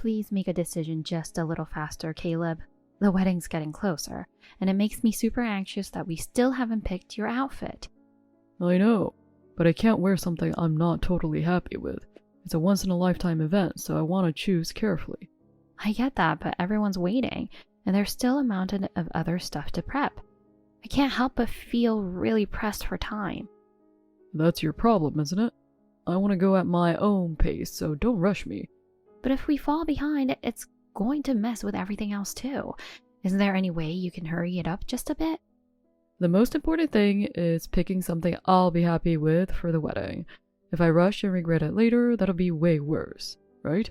please make a decision just a little faster, Caleb? The wedding's getting closer, and it makes me super anxious that we still haven't picked your outfit. I know, but I can't wear something I'm not totally happy with. It's a once-in-a-lifetime event, so I want to choose carefully. I get that, but everyone's waiting, and there's still a mountain of other stuff to prep. I can't help but feel really pressed for time. That's your problem, isn't it? I want to go at my own pace, so don't rush me. But if we fall behind, it's going to mess with everything else too. Isn't there any way you can hurry it up just a bit? The most important thing is picking something I'll be happy with for the wedding. If I rush and regret it later, that'll be way worse, right?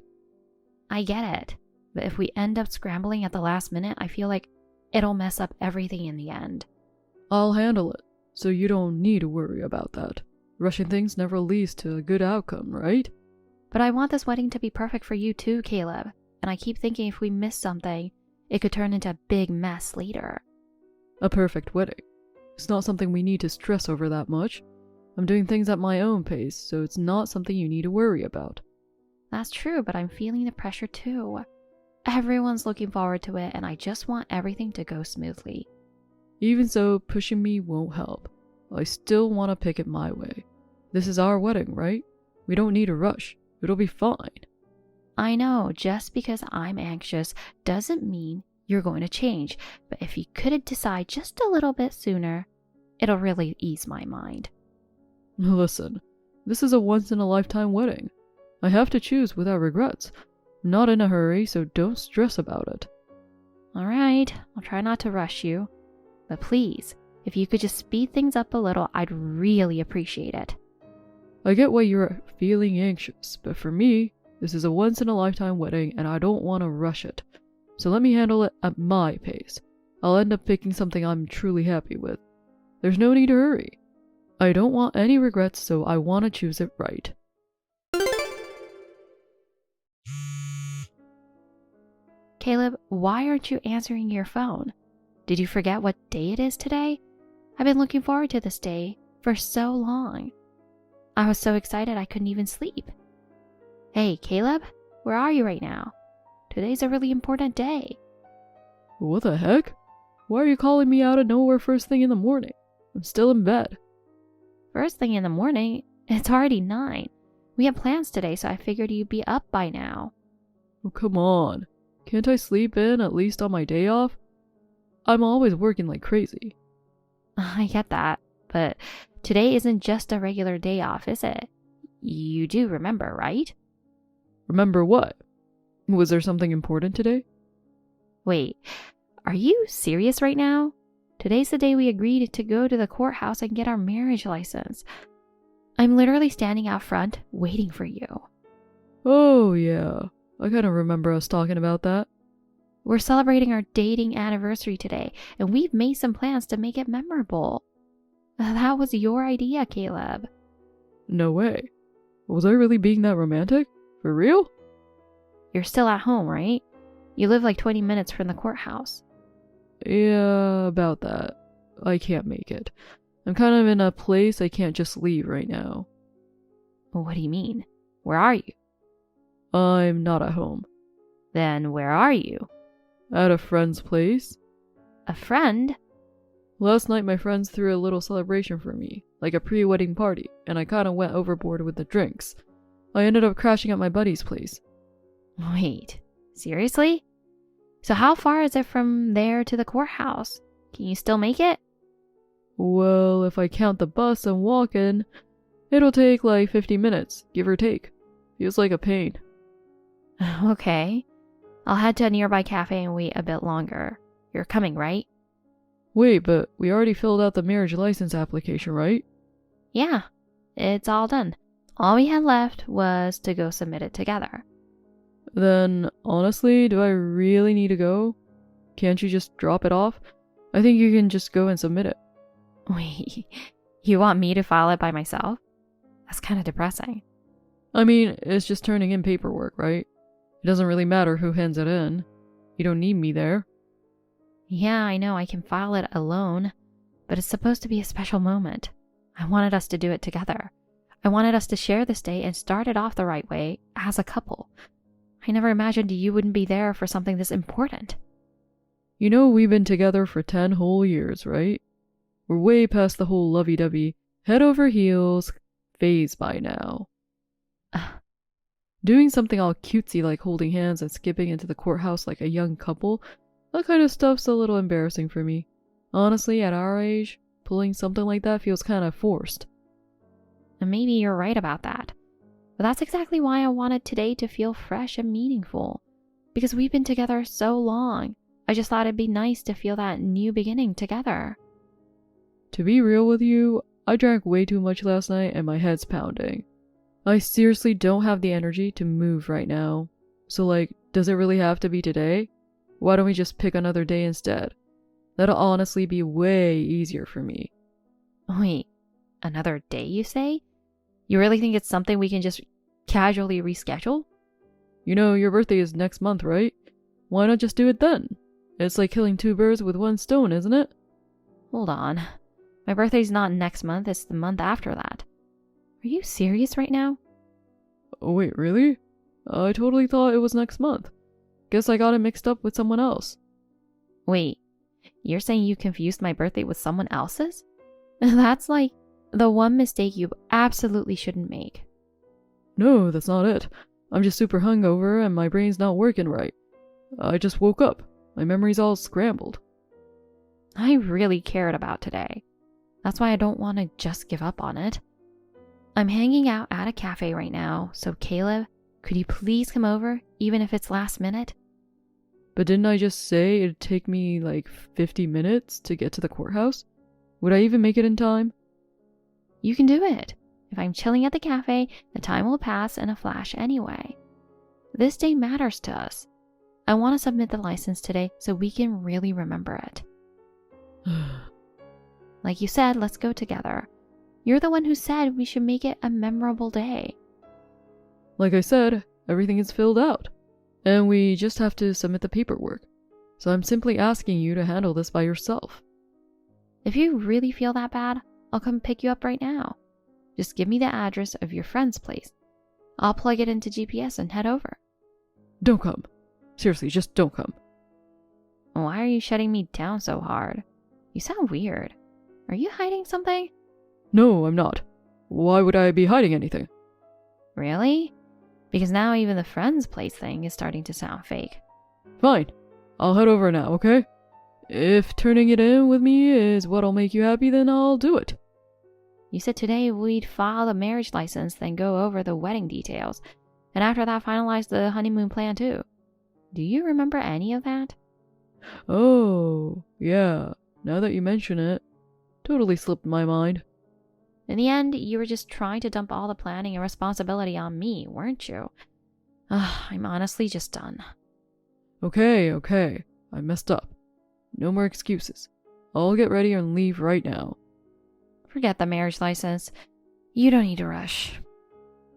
I get it, but if we end up scrambling at the last minute, I feel like it'll mess up everything in the end. I'll handle it, so you don't need to worry about that. Rushing things never leads to a good outcome, right? But I want this wedding to be perfect for you too, Caleb. And I keep thinking if we miss something, it could turn into a big mess later. A perfect wedding. It's not something we need to stress over that much. I'm doing things at my own pace, so it's not something you need to worry about. That's true, but I'm feeling the pressure too. Everyone's looking forward to it, and I just want everything to go smoothly. Even so, pushing me won't help. I still want to pick it my way. This is our wedding, right? We don't need a rush. It'll be fine. I know, just because I'm anxious doesn't mean you're going to change, but if you could decide just a little bit sooner, it'll really ease my mind. Listen, this is a once-in-a-lifetime wedding. I have to choose without regrets. I'm not in a hurry, so don't stress about it. All right, I'll try not to rush you, but please, if you could just speed things up a little, I'd really appreciate it. I get why you're feeling anxious, but for me, this is a once-in-a-lifetime wedding and I don't want to rush it. So let me handle it at my pace. I'll end up picking something I'm truly happy with. There's no need to hurry. I don't want any regrets, so I want to choose it right. Caleb, why aren't you answering your phone? Did you forget what day it is today? I've been looking forward to this day for so long. I was so excited I couldn't even sleep. Hey, Caleb, where are you right now? Today's a really important day. What the heck? Why are you calling me out of nowhere first thing in the morning? I'm still in bed. First thing in the morning? It's already 9. We have plans today, so I figured you'd be up by now. Oh, come on. Can't I sleep in at least on my day off? I'm always working like crazy. I get that, but today isn't just a regular day off, is it? You do remember, right? Remember what? Was there something important today? Wait, are you serious right now? Today's the day we agreed to go to the courthouse and get our marriage license. I'm literally standing out front waiting for you. Oh, yeah. I kind of remember us talking about that. We're celebrating our dating anniversary today, and we've made some plans to make it memorable. That was your idea, Caleb. No way. Was I really being that romantic? For real? You're still at home, right? You live like 20 minutes from the courthouse. Yeah, about that. I can't make it. I'm kind of in a place I can't just leave right now. What do you mean? Where are you? I'm not at home. Then where are you? At a friend's place. A friend? Last night my friends threw a little celebration for me, like a pre-wedding party, and I kinda went overboard with the drinks. I ended up crashing at my buddy's place. Wait, seriously? So how far is it from there to the courthouse? Can you still make it? Well, if I count the bus and walk-in, it'll take like 50 minutes, give or take. Feels like a pain. Okay. I'll head to a nearby cafe and wait a bit longer. You're coming, right? Wait, but we already filled out the marriage license application, right? Yeah, it's all done. All we had left was to go submit it together. Then, honestly, do I really need to go? Can't you just drop it off? I think you can just go and submit it. Wait, you want me to file it by myself? That's kind of depressing. I mean, it's just turning in paperwork, right? It doesn't really matter who hands it in. You don't need me there. Yeah, I know I can file it alone, but it's supposed to be a special moment. I wanted us to do it together. I wanted us to share this day and start it off the right way as a couple. I never imagined you wouldn't be there for something this important. You know we've been together for 10 whole years, right? We're way past the whole lovey-dovey, head over heels phase by now. Doing something all cutesy like holding hands and skipping into the courthouse like a young couple, that kind of stuff's a little embarrassing for me. Honestly, at our age, pulling something like that feels kind of forced. And maybe you're right about that. But that's exactly why I wanted today to feel fresh and meaningful. Because we've been together so long. I just thought it'd be nice to feel that new beginning together. To be real with you, I drank way too much last night and my head's pounding. I seriously don't have the energy to move right now. So does it really have to be today? Why don't we just pick another day instead? That'll honestly be way easier for me. Wait, another day you say? You really think it's something we can just casually reschedule? You know, your birthday is next month, right? Why not just do it then? It's like killing two birds with one stone, isn't it? Hold on. My birthday's not next month, it's the month after that. Are you serious right now? Oh, wait, really? I totally thought it was next month. Guess I got it mixed up with someone else. Wait, you're saying you confused my birthday with someone else's? That's like the one mistake you absolutely shouldn't make. No, that's not it. I'm just super hungover and my brain's not working right. I just woke up. My memory's all scrambled. I really cared about today. That's why I don't want to just give up on it. I'm hanging out at a cafe right now, so Caleb, could you please come over, even if it's last minute? But didn't I just say it'd take me 50 minutes to get to the courthouse? Would I even make it in time? You can do it. If I'm chilling at the cafe, the time will pass in a flash anyway. This day matters to us. I want to submit the license today so we can really remember it. Like you said, let's go together. You're the one who said we should make it a memorable day. Like I said, everything is filled out. And we just have to submit the paperwork. So I'm simply asking you to handle this by yourself. If you really feel that bad, I'll come pick you up right now. Just give me the address of your friend's place. I'll plug it into GPS and head over. Don't come. Seriously, just don't come. Why are you shutting me down so hard? You sound weird. Are you hiding something? No, I'm not. Why would I be hiding anything? Really? Because now even the friend's place thing is starting to sound fake. Fine. I'll head over now, okay? If turning it in with me is what'll make you happy, then I'll do it. You said today we'd file the marriage license, then go over the wedding details, and after that finalize the honeymoon plan too. Do you remember any of that? Oh, yeah. Now that you mention it, totally slipped my mind. In the end, you were just trying to dump all the planning and responsibility on me, weren't you? I'm honestly just done. Okay. I messed up. No more excuses. I'll get ready and leave right now. Forget the marriage license. You don't need to rush.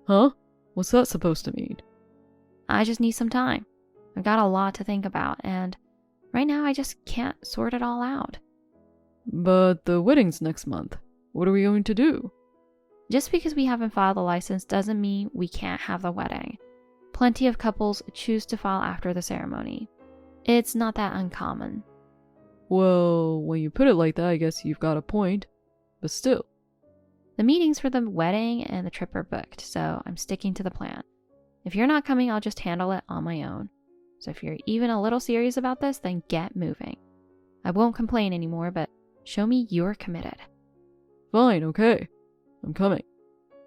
Huh? What's that supposed to mean? I just need some time. I've got a lot to think about, and right now I just can't sort it all out. But the wedding's next month. What are we going to do? Just because we haven't filed the license doesn't mean we can't have the wedding. Plenty of couples choose to file after the ceremony. It's not that uncommon. Well, when you put it like that, I guess you've got a point. But still. The meetings for the wedding and the trip are booked, so I'm sticking to the plan. If you're not coming, I'll just handle it on my own. So if you're even a little serious about this, then get moving. I won't complain anymore, but show me you're committed. Fine, okay. I'm coming.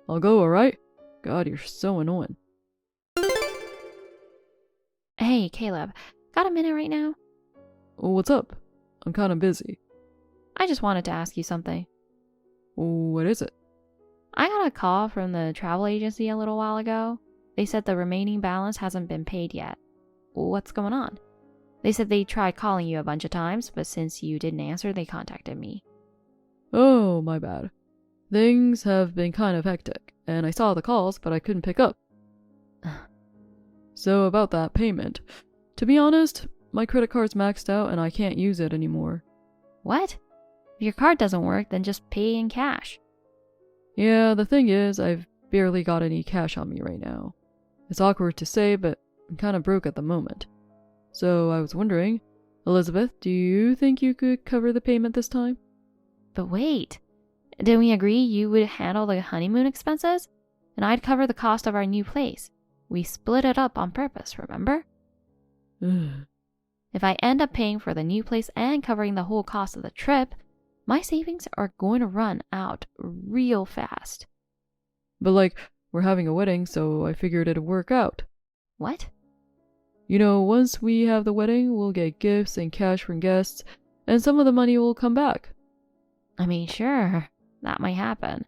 I'll go, alright? God, you're so annoying. Hey, Caleb, got a minute right now? What's up? I'm kind of busy. I just wanted to ask you something. What is it? I got a call from the travel agency a little while ago. They said the remaining balance hasn't been paid yet. What's going on? They said they tried calling you a bunch of times, but since you didn't answer, they contacted me. Oh, my bad. Things have been kind of hectic, and I saw the calls, but I couldn't pick up. So about that payment. To be honest, my credit card's maxed out and I can't use it anymore. What? If your card doesn't work, then just pay in cash. Yeah, the thing is, I've barely got any cash on me right now. It's awkward to say, but I'm kind of broke at the moment. So I was wondering, Elizabeth, do you think you could cover the payment this time? But wait, didn't we agree you would handle the honeymoon expenses? And I'd cover the cost of our new place. We split it up on purpose, remember? If I end up paying for the new place and covering the whole cost of the trip, my savings are going to run out real fast. But we're having a wedding, so I figured it'd work out. What? You know, once we have the wedding, we'll get gifts and cash from guests, and some of the money will come back. I mean, sure, that might happen.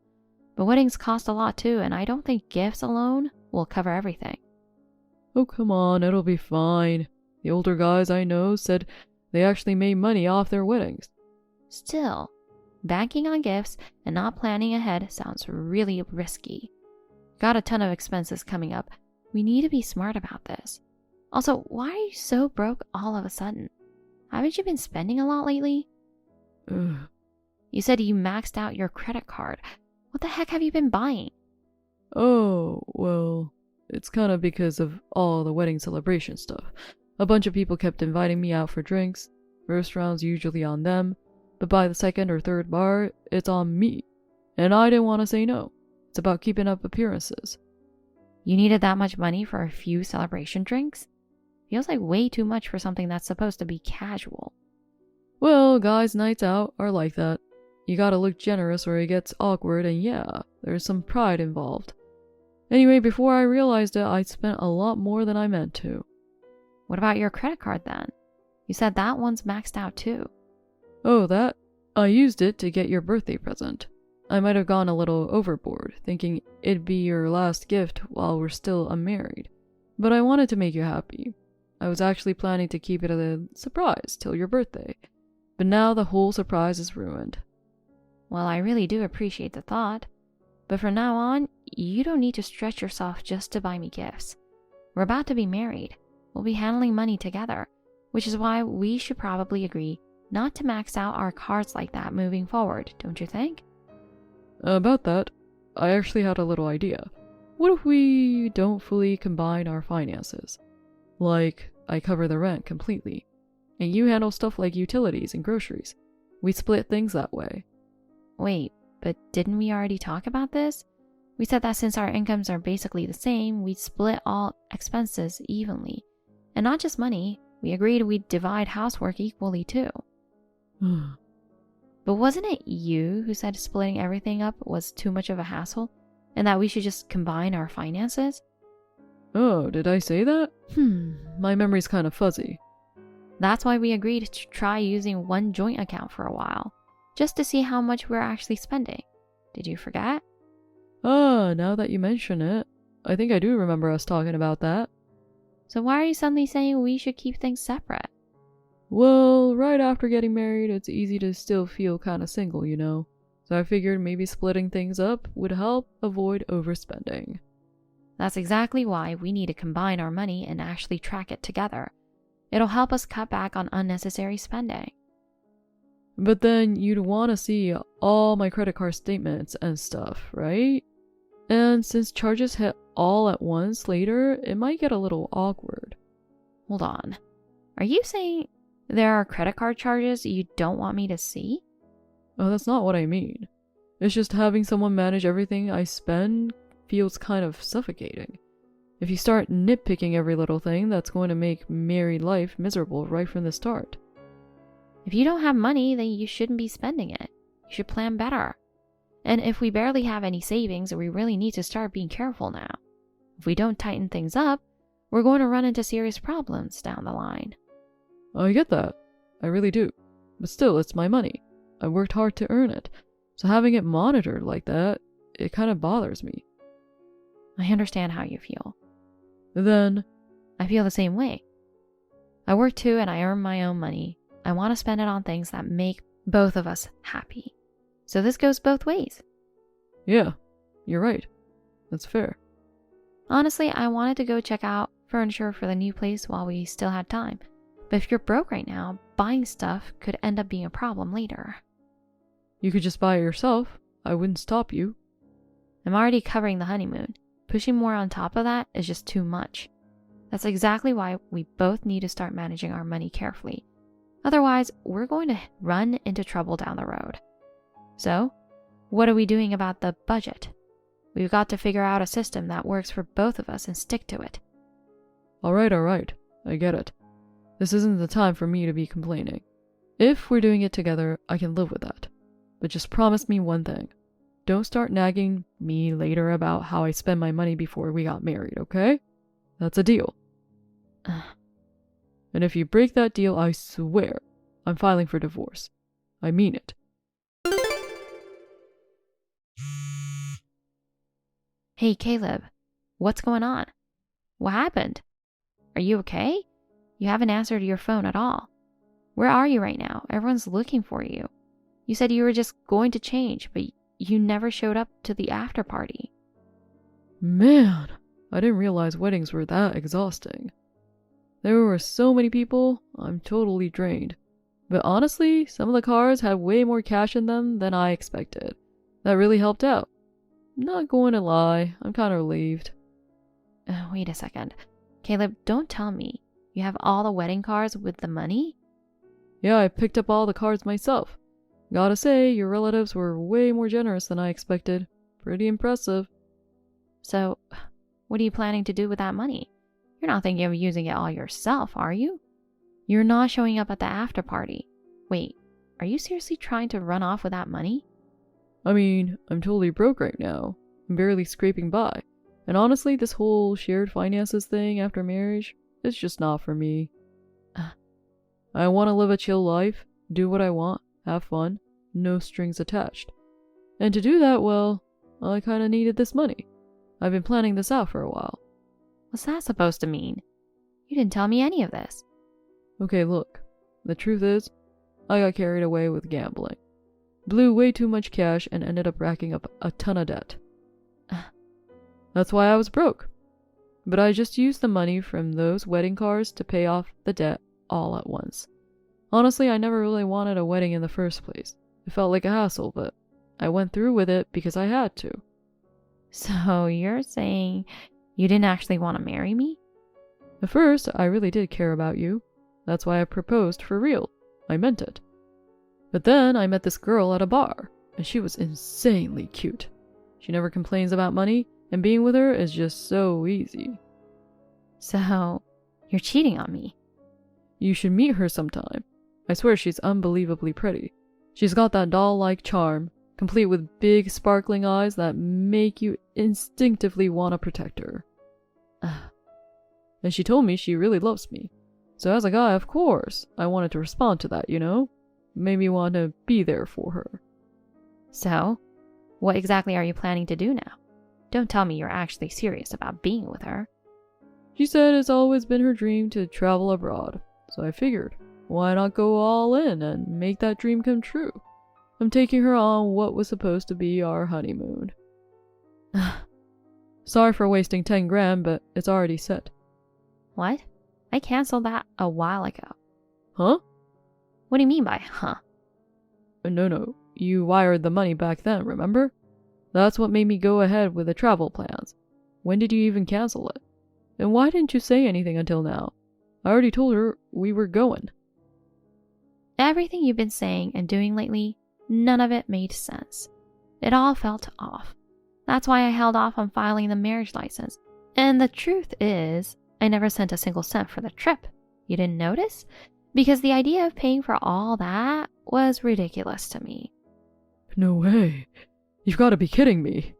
But weddings cost a lot too, and I don't think gifts alone will cover everything. Oh, come on, it'll be fine. The older guys I know said they actually made money off their weddings. Still, banking on gifts and not planning ahead sounds really risky. Got a ton of expenses coming up. We need to be smart about this. Also, why are you so broke all of a sudden? Haven't you been spending a lot lately? Ugh. You said you maxed out your credit card. What the heck have you been buying? Oh, well, it's kind of because of all the wedding celebration stuff. A bunch of people kept inviting me out for drinks. First round's usually on them, but by the second or third bar, it's on me. And I didn't want to say no. It's about keeping up appearances. You needed that much money for a few celebration drinks? Feels like way too much for something that's supposed to be casual. Well, guys' nights out are like that. You gotta look generous or it gets awkward, and yeah, there's some pride involved. Anyway, before I realized it, I spent a lot more than I meant to. What about your credit card then? You said that one's maxed out too. Oh, that? I used it to get your birthday present. I might have gone a little overboard, thinking it'd be your last gift while we're still unmarried. But I wanted to make you happy. I was actually planning to keep it a surprise till your birthday. But now the whole surprise is ruined. Well, I really do appreciate the thought. But from now on, you don't need to stretch yourself just to buy me gifts. We're about to be married. We'll be handling money together, which is why we should probably agree not to max out our cards like that moving forward, don't you think? About that, I actually had a little idea. What if we don't fully combine our finances? Like, I cover the rent completely, and you handle stuff like utilities and groceries. We split things that way. Wait, but didn't we already talk about this? We said that since our incomes are basically the same, we'd split all expenses evenly. And not just money, we agreed we'd divide housework equally too. But wasn't it you who said splitting everything up was too much of a hassle, and that we should just combine our finances? Oh, did I say that? My memory's kind of fuzzy. That's why we agreed to try using one joint account for a while, just to see how much we're actually spending. Did you forget? Now that you mention it, I think I do remember us talking about that. So why are you suddenly saying we should keep things separate? Well, right after getting married, it's easy to still feel kind of single, you know? So I figured maybe splitting things up would help avoid overspending. That's exactly why we need to combine our money and actually track it together. It'll help us cut back on unnecessary spending. But then you'd want to see all my credit card statements and stuff, right? And since charges hit all at once later, it might get a little awkward. Hold on. Are you saying there are credit card charges you don't want me to see? Oh, that's not what I mean. It's just having someone manage everything I spend feels kind of suffocating. If you start nitpicking every little thing, that's going to make married life miserable right from the start. If you don't have money, then you shouldn't be spending it. You should plan better. And if we barely have any savings, we really need to start being careful now. If we don't tighten things up, we're going to run into serious problems down the line. I get that. I really do. But still, it's my money. I worked hard to earn it. So having it monitored like that, it kind of bothers me. I understand how you feel. Then, I feel the same way. I work too and I earn my own money. I want to spend it on things that make both of us happy. So this goes both ways. Yeah, you're right. That's fair. Honestly, I wanted to go check out furniture for the new place while we still had time. But if you're broke right now, buying stuff could end up being a problem later. You could just buy it yourself. I wouldn't stop you. I'm already covering the honeymoon. Pushing more on top of that is just too much. That's exactly why we both need to start managing our money carefully. Otherwise, we're going to run into trouble down the road. So, what are we doing about the budget? We've got to figure out a system that works for both of us and stick to it. All right. I get it. This isn't the time for me to be complaining. If we're doing it together, I can live with that. But just promise me one thing. Don't start nagging me later about how I spend my money before we got married, okay? That's a deal. And if you break that deal, I swear I'm filing for divorce. I mean it. Hey, Caleb, what's going on? What happened? Are you okay? You haven't answered your phone at all. Where are you right now? Everyone's looking for you. You said you were just going to change, but you never showed up to the after party. Man, I didn't realize weddings were that exhausting. There were so many people, I'm totally drained. But honestly, some of the cars had way more cash in them than I expected. That really helped out. Not going to lie, I'm kind of relieved. Wait a second. Caleb, don't tell me. You have all the wedding cards with the money? Yeah, I picked up all the cards myself. Gotta say, your relatives were way more generous than I expected. Pretty impressive. So, what are you planning to do with that money? You're not thinking of using it all yourself, are you? You're not showing up at the after party. Wait, are you seriously trying to run off with that money? I mean, I'm totally broke right now. I'm barely scraping by. And honestly, this whole shared finances thing after marriage, it's just not for me. I want to live a chill life, do what I want, have fun, no strings attached. And to do that, well, I kind of needed this money. I've been planning this out for a while. What's that supposed to mean? You didn't tell me any of this. Okay, look. The truth is, I got carried away with gambling. Blew way too much cash and ended up racking up a ton of debt. That's why I was broke. But I just used the money from those wedding cards to pay off the debt all at once. Honestly, I never really wanted a wedding in the first place. It felt like a hassle, but I went through with it because I had to. So you're saying you didn't actually want to marry me? At first, I really did care about you. That's why I proposed for real. I meant it. But then I met this girl at a bar, and she was insanely cute. She never complains about money, and being with her is just so easy. So, you're cheating on me? You should meet her sometime. I swear she's unbelievably pretty. She's got that doll-like charm, complete with big sparkling eyes that make you instinctively want to protect her. And she told me she really loves me. So as a guy, of course, I wanted to respond to that, you know? Made me want to be there for her. So, what exactly are you planning to do now? Don't tell me you're actually serious about being with her. She said it's always been her dream to travel abroad. So I figured, why not go all in and make that dream come true? I'm taking her on what was supposed to be our honeymoon. Sorry for wasting 10 grand, but it's already set. What? I canceled that a while ago. Huh? What do you mean by huh? No. You wired the money back then, remember? That's what made me go ahead with the travel plans. When did you even cancel it? And why didn't you say anything until now? I already told her we were going. Everything you've been saying and doing lately, none of it made sense. It all felt off. That's why I held off on filing the marriage license. And the truth is, I never sent a single cent for the trip. You didn't notice? Because the idea of paying for all that was ridiculous to me. No way. You've got to be kidding me.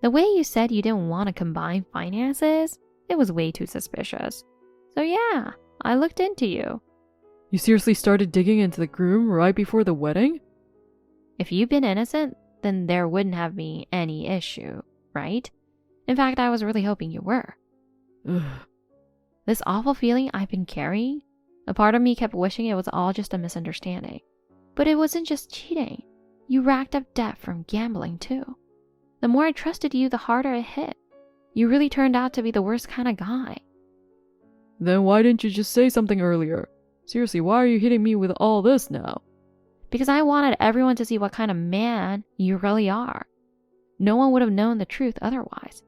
The way you said you didn't want to combine finances, it was way too suspicious. So yeah, I looked into you. You seriously started digging into the groom right before the wedding? If you'd been innocent, then there wouldn't have been any issue, right? In fact, I was really hoping you were. Ugh. This awful feeling I've been carrying, a part of me kept wishing it was all just a misunderstanding. But it wasn't just cheating. You racked up debt from gambling too. The more I trusted you, the harder it hit. You really turned out to be the worst kind of guy. Then why didn't you just say something earlier? Seriously, why are you hitting me with all this now? Because I wanted everyone to see what kind of man you really are. No one would have known the truth otherwise.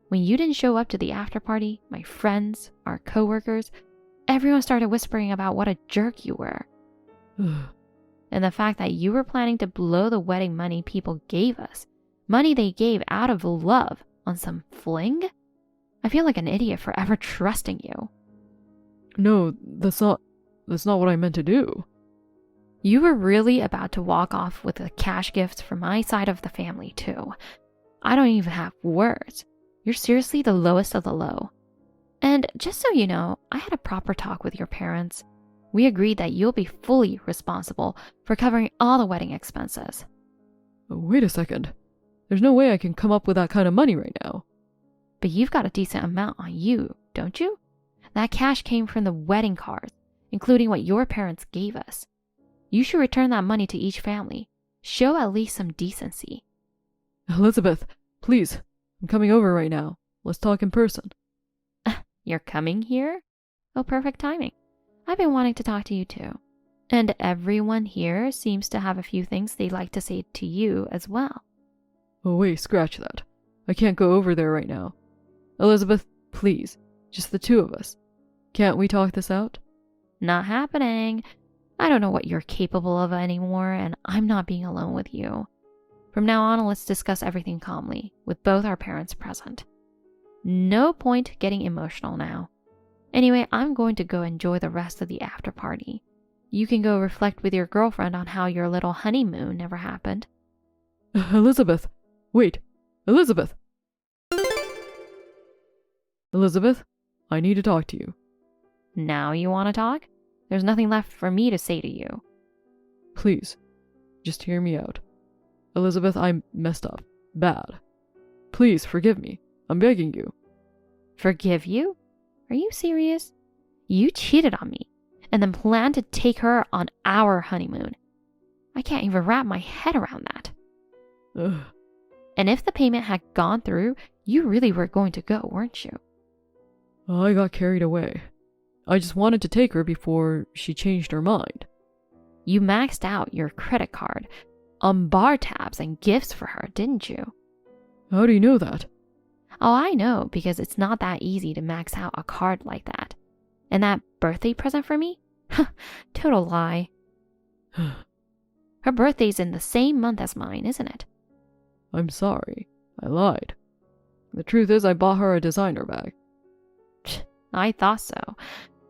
When you didn't show up to the after party, my friends, our coworkers, everyone started whispering about what a jerk you were. And the fact that you were planning to blow the wedding money people gave us, money they gave out of love, on some fling? I feel like an idiot for ever trusting you. No, that's not what I meant to do. You were really about to walk off with a cash gift from my side of the family, too. I don't even have words. You're seriously the lowest of the low. And just so you know, I had a proper talk with your parents. We agreed that you'll be fully responsible for covering all the wedding expenses. Wait a second. There's no way I can come up with that kind of money right now. But you've got a decent amount on you, don't you? That cash came from the wedding cards, including what your parents gave us. You should return that money to each family. Show at least some decency. Elizabeth, please. I'm coming over right now. Let's talk in person. You're coming here? Oh, perfect timing. I've been wanting to talk to you too. And everyone here seems to have a few things they'd like to say to you as well. Oh, wait, scratch that. I can't go over there right now. Elizabeth, please. Just the two of us. Can't we talk this out? Not happening. I don't know what you're capable of anymore, and I'm not being alone with you. From now on, let's discuss everything calmly, with both our parents present. No point getting emotional now. Anyway, I'm going to go enjoy the rest of the after party. You can go reflect with your girlfriend on how your little honeymoon never happened. Elizabeth, wait. Elizabeth! Elizabeth, I need to talk to you. Now you want to talk? There's nothing left for me to say to you. Please, just hear me out. Elizabeth, I messed up. Bad. Please forgive me. I'm begging you. Forgive you? Are you serious? You cheated on me and then planned to take her on our honeymoon. I can't even wrap my head around that. Ugh. And if the payment had gone through, you really were going to go, weren't you? I got carried away. I just wanted to take her before she changed her mind. You maxed out your credit card on bar tabs and gifts for her, didn't you? How do you know that? Oh, I know, because it's not that easy to max out a card like that. And that birthday present for me? Total lie. Her birthday's in the same month as mine, isn't it? I'm sorry. I lied. The truth is I bought her a designer bag. I thought so.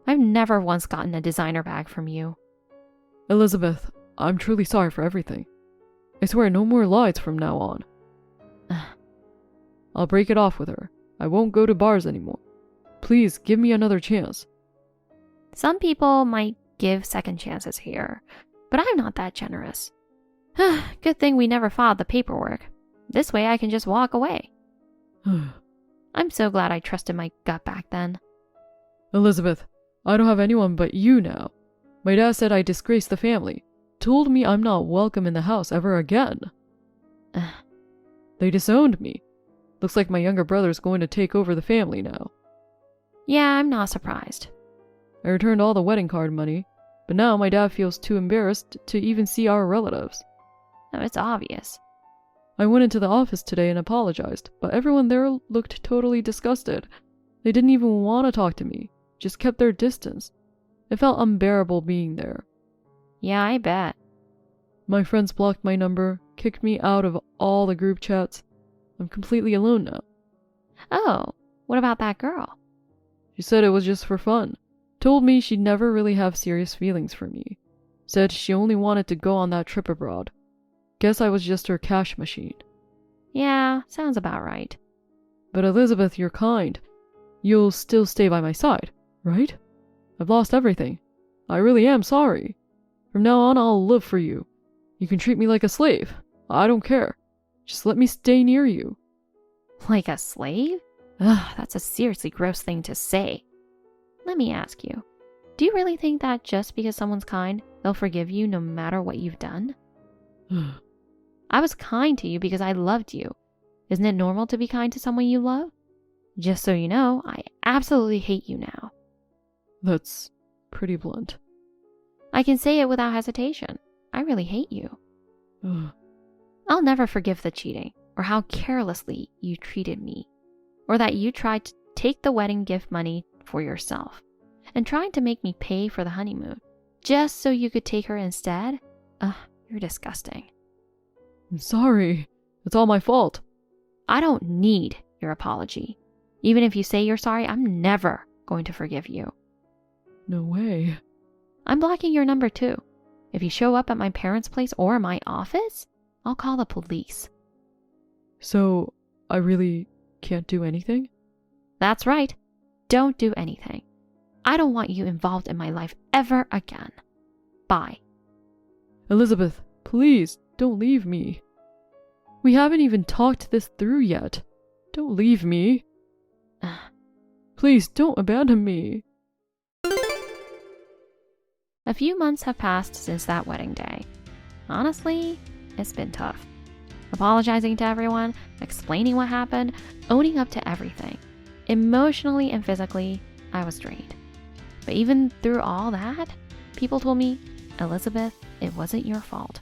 I've never once gotten a designer bag from you. Elizabeth, I'm truly sorry for everything. I swear no more lies from now on. I'll break it off with her. I won't go to bars anymore. Please give me another chance. Some people might give second chances here, but I'm not that generous. Good thing we never filed the paperwork. This way I can just walk away. I'm so glad I trusted my gut back then. Elizabeth, I don't have anyone but you now. My dad said I disgraced the family. Told me I'm not welcome in the house ever again. They disowned me. Looks like my younger brother's going to take over the family now. Yeah, I'm not surprised. I returned all the wedding card money, but now my dad feels too embarrassed to even see our relatives. Oh, it's obvious. I went into the office today and apologized, but everyone there looked totally disgusted. They didn't even want to talk to me, just kept their distance. It felt unbearable being there. Yeah, I bet. My friends blocked my number, kicked me out of all the group chats. I'm completely alone now. Oh, what about that girl? She said it was just for fun. Told me she'd never really have serious feelings for me. Said she only wanted to go on that trip abroad. Guess I was just her cash machine. Yeah, sounds about right. But Elizabeth, you're kind. You'll still stay by my side, right? I've lost everything. I really am sorry. From now on, I'll live for you. You can treat me like a slave. I don't care. Just let me stay near you. Like a slave? Ugh, that's a seriously gross thing to say. Let me ask you, do you really think that just because someone's kind, they'll forgive you no matter what you've done? I was kind to you because I loved you. Isn't it normal to be kind to someone you love? Just so you know, I absolutely hate you now. That's pretty blunt. I can say it without hesitation. I really hate you. I'll never forgive the cheating or how carelessly you treated me. or that you tried to take the wedding gift money for yourself and tried to make me pay for the honeymoon just so you could take her instead. Ugh, you're disgusting. I'm sorry. It's all my fault. I don't need your apology. Even if you say you're sorry, I'm never going to forgive you. No way. I'm blocking your number too. If you show up at my parents' place or my office, I'll call the police. So, I really can't do anything? That's right. Don't do anything. I don't want you involved in my life ever again. Bye. Elizabeth, please, don't leave me. We haven't even talked this through yet. Don't leave me. Please, don't abandon me. A few months have passed since that wedding day. Honestly, it's been tough. Apologizing to everyone, explaining what happened, owning up to everything. Emotionally and physically, I was drained. But even through all that, people told me, Elizabeth, it wasn't your fault.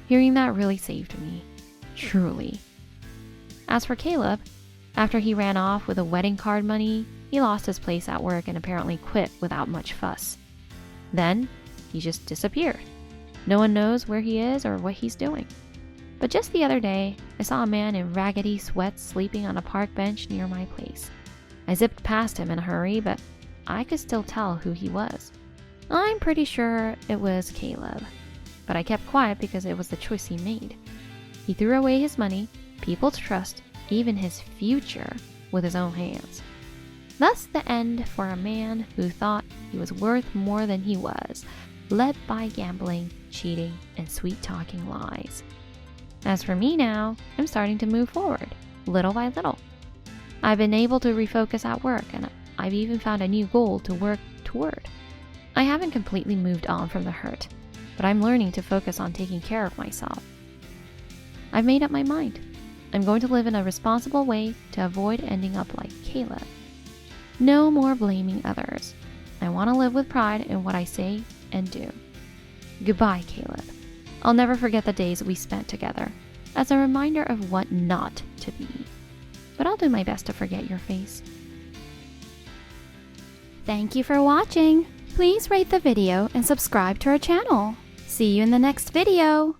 Hearing that really saved me. Truly. As for Caleb, after he ran off with the wedding card money, he lost his place at work and apparently quit without much fuss. Then, he just disappeared. No one knows where he is or what he's doing. But just the other day, I saw a man in raggedy sweats sleeping on a park bench near my place. I zipped past him in a hurry, but I could still tell who he was. I'm pretty sure it was Caleb, but I kept quiet because it was the choice he made. He threw away his money, people's trust, even his future, with his own hands. Thus the end for a man who thought he was worth more than he was, led by gambling, cheating, and sweet-talking lies. As for me now, I'm starting to move forward, little by little. I've been able to refocus at work, and I've even found a new goal to work toward. I haven't completely moved on from the hurt, but I'm learning to focus on taking care of myself. I've made up my mind. I'm going to live in a responsible way to avoid ending up like Caleb. No more blaming others. I want to live with pride in what I say and do. Goodbye, Caleb. I'll never forget the days we spent together, as a reminder of what not to be. But I'll do my best to forget your face. Thank you for watching. Please rate the video and subscribe to our channel. See you in the next video.